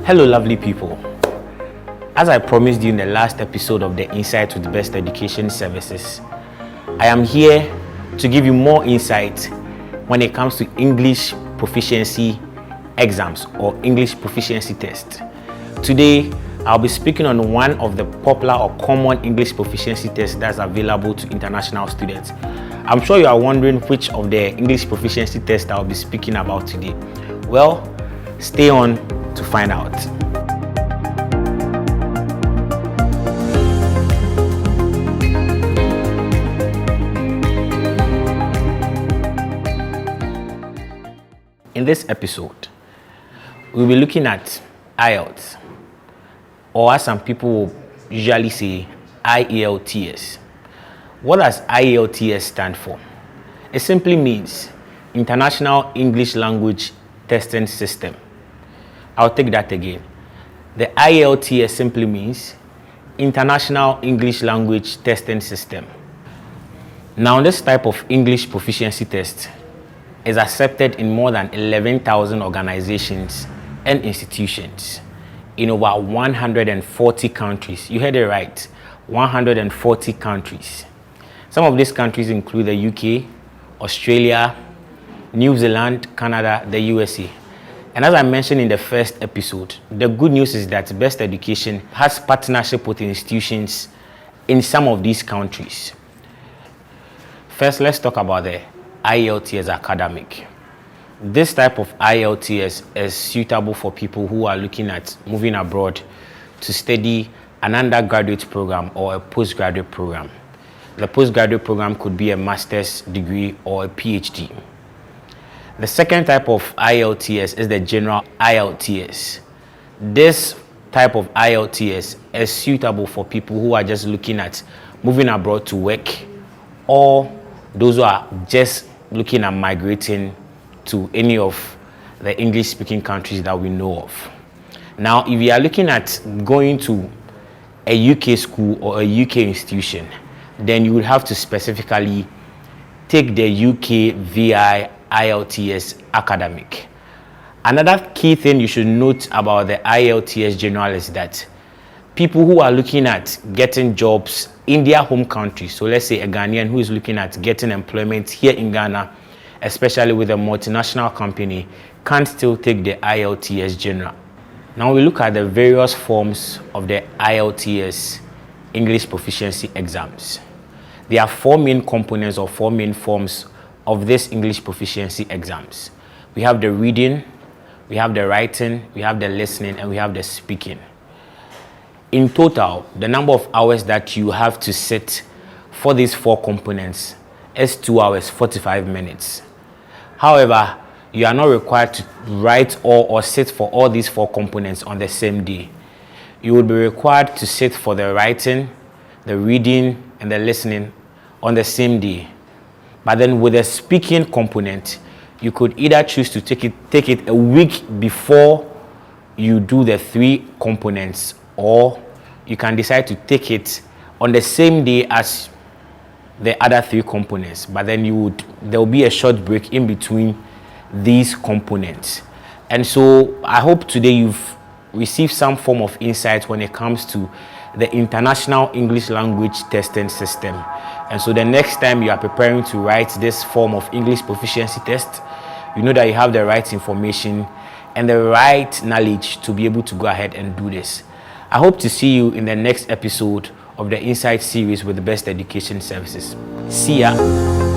Hello lovely people. As I promised you in the last episode of the Insight with Best Education Services, I am here to give you more insight when it comes to English proficiency exams or English proficiency test. Today, I'll be speaking on one of the popular or common English proficiency tests that's available to international students. I'm sure you are wondering which of the English proficiency tests I'll be speaking about today. Well, stay on to find out. In this episode, we'll be looking at IELTS, or as some people usually say, IELTS. What does IELTS stand for? It simply means International English Language Testing System. I'll take that again. The IELTS simply means International English Language Testing System. Now, this type of English proficiency test is accepted in more than 11,000 organizations and institutions in over 140 countries. You heard it right, 140 countries. Some of these countries include the UK, Australia, New Zealand, Canada, the USA. And as I mentioned in the first episode, the good news is that Best Education has partnership with institutions in some of these countries. First, let's talk about the IELTS Academic. This type of IELTS is suitable for people who are looking at moving abroad to study an undergraduate program or a postgraduate program. The postgraduate program could be a master's degree or a PhD. The second type of IELTS is the General IELTS. This type of IELTS is suitable for people who are just looking at moving abroad to work, or those who are just looking at migrating to any of the English-speaking countries that we know of. Now, if you are looking at going to a UK school or a UK institution, then you would have to specifically take the UK VI IELTS Academic. Another key thing you should note about the IELTS General is that people who are looking at getting jobs in their home country, so let's say a Ghanaian who is looking at getting employment here in Ghana, especially with a multinational company, can still take the IELTS General. Now we look at the various forms of the IELTS English proficiency exams. There are four main components or four main forms of this English proficiency exams. We have the reading, we have the writing, we have the listening, and we have the speaking. In total, the number of hours that you have to sit for these four components is 2 hours 45 minutes. However, you are not required to write or sit for all these four components on the same day. You will be required to sit for the writing, the reading, and the listening on the same day. But then with the speaking component, you could either choose to take it a week before you do the three components, or you can decide to take it on the same day as the other three components. But then there will be a short break in between these components. And so I hope today you've received some form of insight when it comes to the International English Language Testing System. And so the next time you are preparing to write this form of English proficiency test, you know that you have the right information and the right knowledge to be able to go ahead and do this. I hope to see you in the next episode of the Insight series with the Best Education Services. See ya.